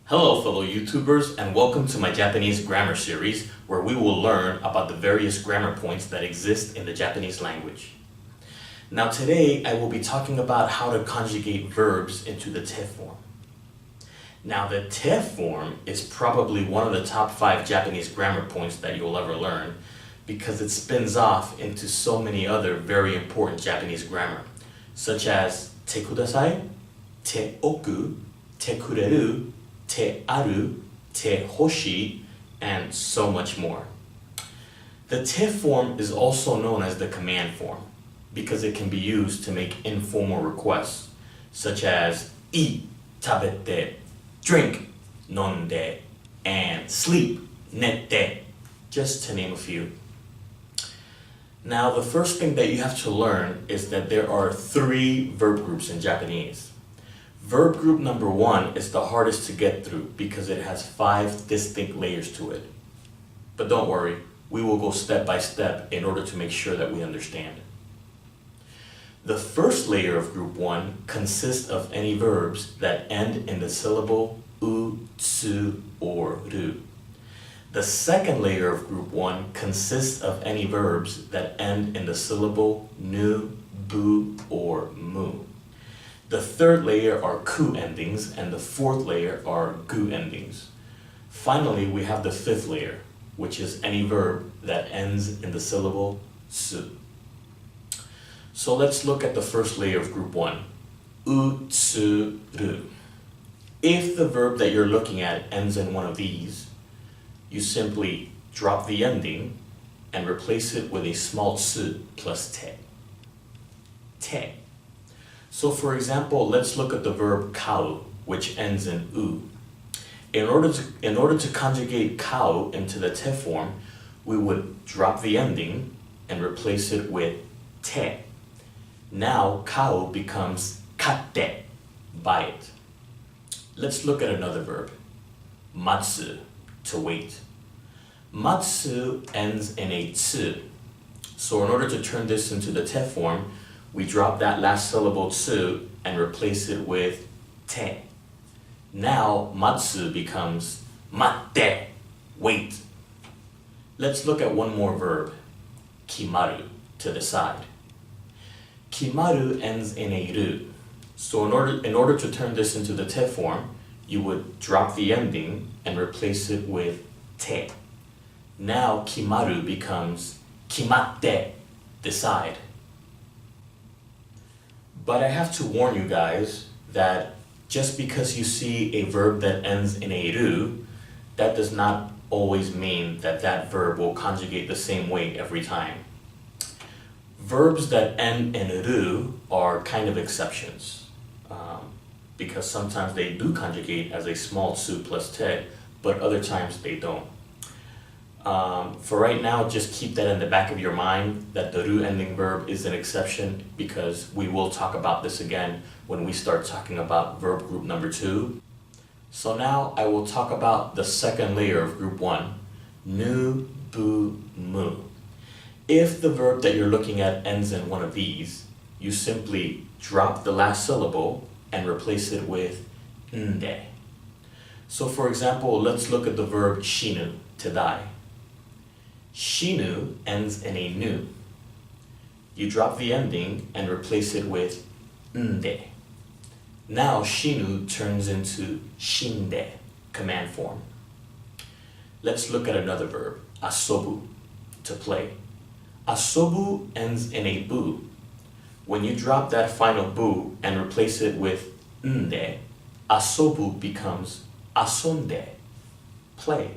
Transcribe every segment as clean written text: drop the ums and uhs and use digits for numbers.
Hello fellow YouTubers, and welcome to my Japanese grammar series where we will learn about the various grammar points that exist in the Japanese language. Now today I will be talking about how to conjugate verbs into the te form. Now the te form is probably one of the top 5 Japanese grammar points that you'll ever learn because it spins off into so many other very important Japanese grammar, such as te kudasai, te oku, te kureru, te aru, te hoshi, and so much more. The te form is also known as the command form because it can be used to make informal requests such as eat, tabete, drink, nonde, and sleep, nette, just to name a few. Now the first thing that you have to learn is that there are 3 verb groups in Japanese. Verb group number 1 is the hardest to get through because it has 5 distinct layers to it. But don't worry, we will go step by step in order to make sure that we understand. The first layer of group 1 consists of any verbs that end in the syllable u, tsu, or ru. The second layer of group 1 consists of any verbs that end in the syllable nu, bu, or mu. The third layer are ku endings, and the fourth layer are gu endings. Finally, we have the 5th layer, which is any verb that ends in the syllable su. So let's look at the first layer of group 1, u, tsu, ru. If the verb that you're looking at ends in one of these, you simply drop the ending and replace it with a small tsu plus te. Te. So for example, let's look at the verb kau, which ends in u. In order to conjugate kau into the te form, we would drop the ending and replace it with te. Now kau becomes katte, buy it. Let's look at another verb, matsu, to wait. Matsu ends in a tsu. So in order to turn this into the te form, we drop that last syllable tsu and replace it with te. Now matsu becomes matte, wait. Let's look at one more verb, kimaru, to decide. Kimaru ends in a ru. So in order to turn this into the te form, you would drop the ending and replace it with te. Now kimaru becomes kimatte, decide. But I have to warn you guys that just because you see a verb that ends in a ru, that does not always mean that that verb will conjugate the same way every time. Verbs that end in ru are kind of exceptions because sometimes they do conjugate as a small tsu plus te, but other times they don't. For right now, just keep that in the back of your mind that the ru ending verb is an exception because we will talk about this again when we start talking about verb group number 2. So now I will talk about the second layer of group 1, nu, bu, mu. If the verb that you're looking at ends in one of these, you simply drop the last syllable and replace it with nde. So for example, let's look at the verb shinu, to die. Shinu ends in a nu. You drop the ending and replace it with nde. Now shinu turns into shinde, command form. Let's look at another verb, asobu, to play. Asobu ends in a bu. When you drop that final bu and replace it with nde, asobu becomes asonde, play.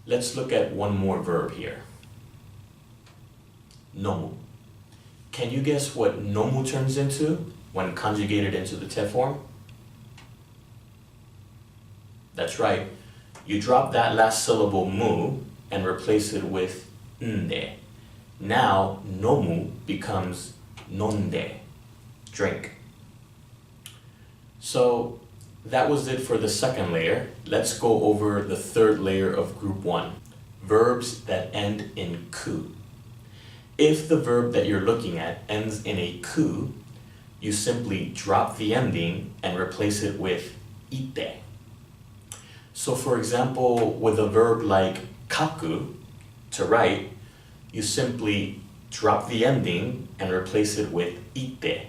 Let's look at one more verb here. Nomu. Can you guess what nomu turns into when conjugated into the te form? That's right. You drop that last syllable mu and replace it with nde. Now nomu becomes nonde, drink. So that was it for the second layer. Let's go over the third layer of group 1, verbs that end in ku. If the verb that you're looking at ends in a ku, you simply drop the ending and replace it with ite. So for example, with a verb like kaku, to write, you simply drop the ending and replace it with ite.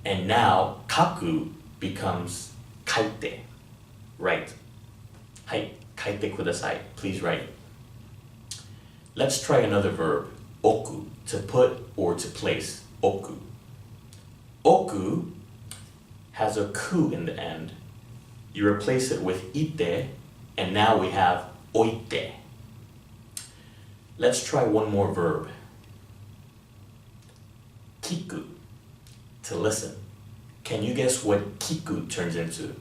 And now kaku becomes kaite. Write. Hai, kaite kudasai. Please write. Let's try another verb, oku, to put or to place. Oku. Oku has a ku in the end. You replace it with ite, and now we have oite. Let's try one more verb. Kiku, to listen. Can you guess what kiku turns into?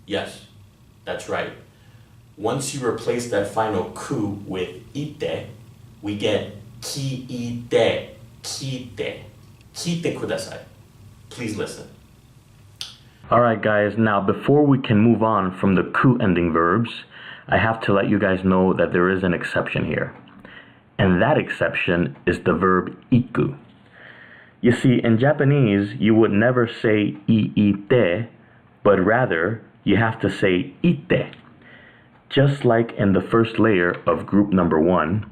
Yes, that's right. Once you replace that final ku with ite, we get kiite, kite. Kite kudasai. Please listen. Alright guys, now before we can move on from the ku ending verbs, I have to let you guys know that there is an exception here. And that exception is the verb iku. You see, in Japanese, you would never say iite, but rather you have to say ite, just like in the first layer of group number 1.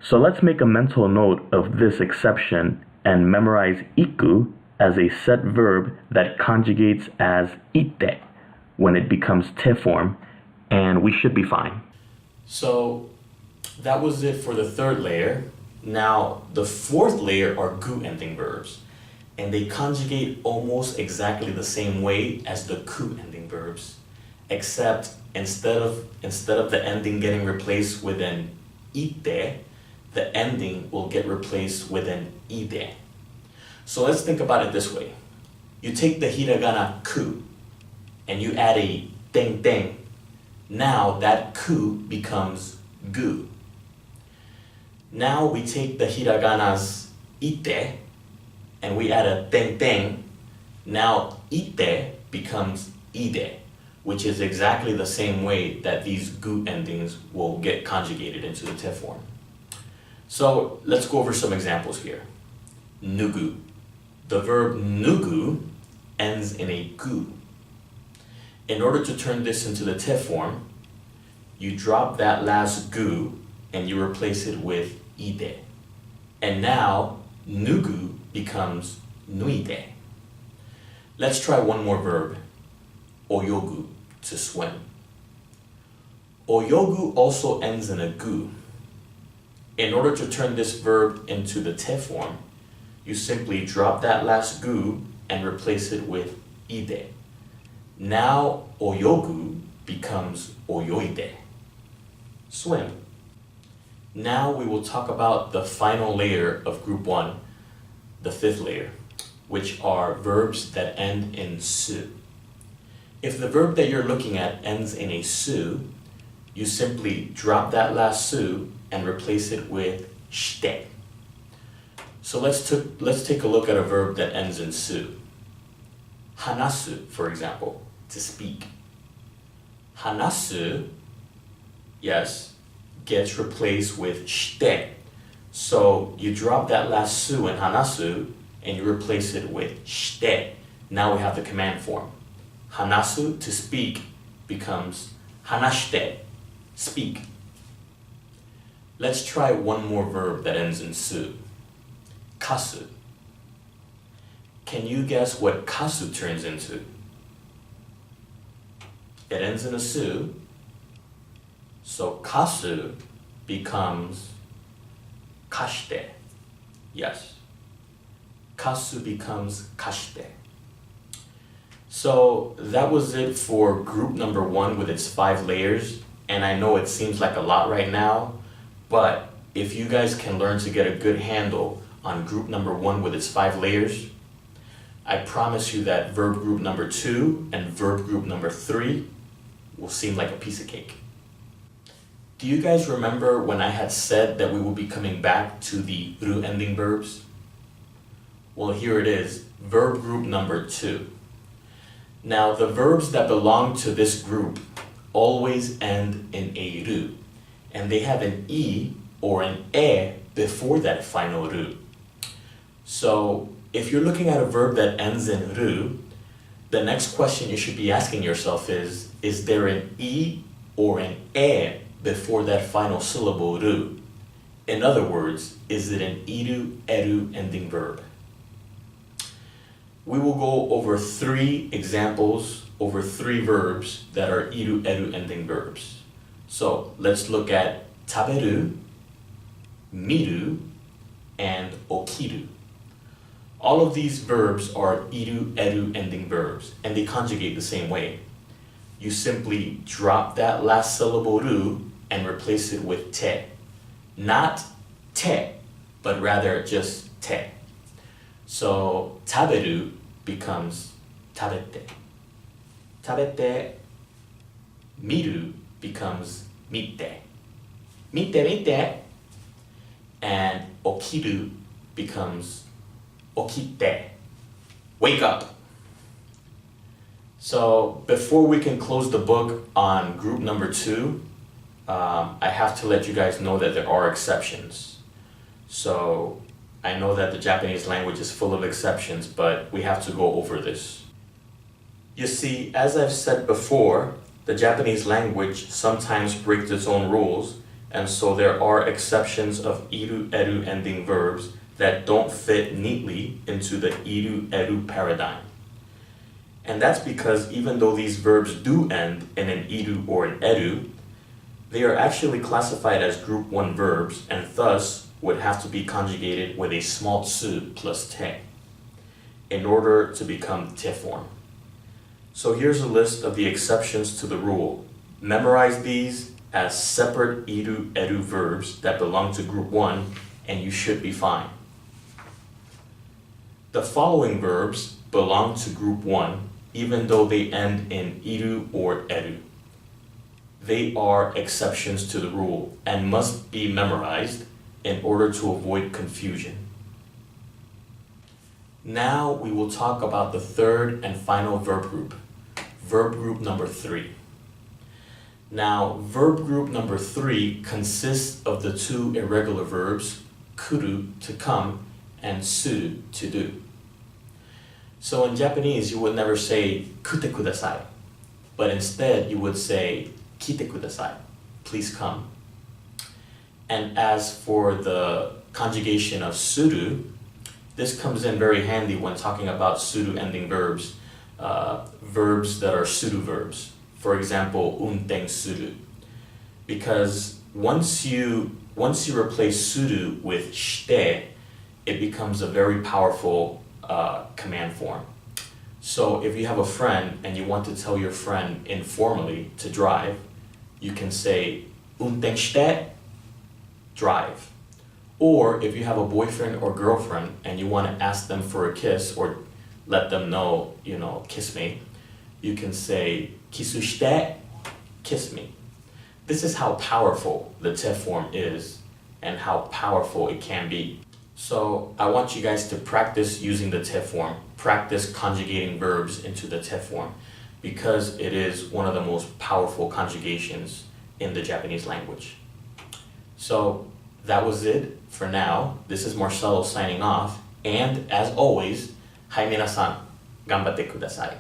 So let's make a mental note of this exception and memorize iku as a set verb that conjugates as ite when it becomes te form, and we should be fine. So that was it for the third layer. Now the fourth layer are gu ending verbs, and they conjugate almost exactly the same way as the ku ending verbs, except instead of the ending getting replaced with an ite, the ending will get replaced with an ide. So let's think about it this way. You take the hiragana ku and you add a deng deng. Now that ku becomes gu. Now we take the hiraganas ite and we add a deng deng. Now ite becomes ide, which is exactly the same way that these gu endings will get conjugated into the te form. So let's go over some examples here. Nugu. The verb nugu ends in a gu. In order to turn this into the te form, you drop that last gu and you replace it with ide. And now nugu becomes nuide. Let's try one more verb, oyogu, to swim. Oyogu also ends in a gu. In order to turn this verb into the te form, you simply drop that last gu and replace it with ide. Now oyogu becomes oyoide. Swim. Now we will talk about the final layer of group 1, the fifth layer, which are verbs that end in su. If the verb that you're looking at ends in a su, you simply drop that last su and replace it with shite. So let's take a look at a verb that ends in su. Hanasu, for example, to speak. Hanasu, yes, gets replaced with shite. So you drop that last su in hanasu and you replace it with shite. Now we have the command form. Hanasu, to speak, becomes hanashite, speak. Let's try one more verb that ends in su. Kasu. Can you guess what kasu turns into? It ends in a su, so kasu becomes kashite. Yes, kasu becomes kashite. So that was it for group number 1 with its 5 layers, and I know it seems like a lot right now, but if you guys can learn to get a good handle on group number 1 with its 5 layers, I promise you that verb group number 2 and verb group number 3 will seem like a piece of cake. Do you guys remember when I had said that we will be coming back to the ru ending verbs? Well, here it is, verb group number 2. Now, the verbs that belong to this group always end in a ru, and they have an e or an e before that final ru. So if you're looking at a verb that ends in ru, The next question you should be asking yourself is there an E or an E before that final syllable ru? In other words, is it an iru, eru ending verb? We will go over 3 examples over 3 verbs that are iru, eru ending verbs. So let's look at taberu, miru, and okiru. All of these verbs are iru, eru ending verbs, and they conjugate the same way. You simply drop that last syllable ru and replace it with te. Not te, but rather just te. So taberu becomes tabete. Tabete. Miru becomes mite. Mite. And okiru becomes okite. Wake up. So before we can close the book on group number 2, I have to let you guys know that there are exceptions. So I know that the Japanese language is full of exceptions, but we have to go over this. You see, as I've said before, the Japanese language sometimes breaks its own rules, and so there are exceptions of iru, eru ending verbs that don't fit neatly into the iru, eru paradigm. And that's because even though these verbs do end in an iru or an eru, they are actually classified as group 1 verbs and thus would have to be conjugated with a small tsu plus te in order to become te form. So here's a list of the exceptions to the rule. Memorize these as separate iru, eru verbs that belong to group 1 and you should be fine. The following verbs belong to group 1 even though they end in iru or eru. They are exceptions to the rule and must be memorized in order to avoid confusion. Now we will talk about the third and final verb group number 3. Now, verb group number 3 consists of the 2 irregular verbs, kuru, to come, and suru, to do. So in Japanese, you would never say kute kudasai, but instead you would say kite kudasai, please come. And as for the conjugation of suru, this comes in very handy when talking about suru ending verbs, verbs that are suru verbs. For example, unten suru. Because once you replace suru with shite, it becomes a very powerful command form. So if you have a friend and you want to tell your friend informally to drive, you can say unten shite, drive. Or if you have a boyfriend or girlfriend and you want to ask them for a kiss or let them know, kiss me, you can say kisu shite, kiss me. This is how powerful the te form is and how powerful it can be. So I want you guys to practice using the te form, practice conjugating verbs into the te form, because it is one of the most powerful conjugations in the Japanese language. So that was it for now. This is Marcelo signing off, and as always, hai minasan, ganbatte kudasai.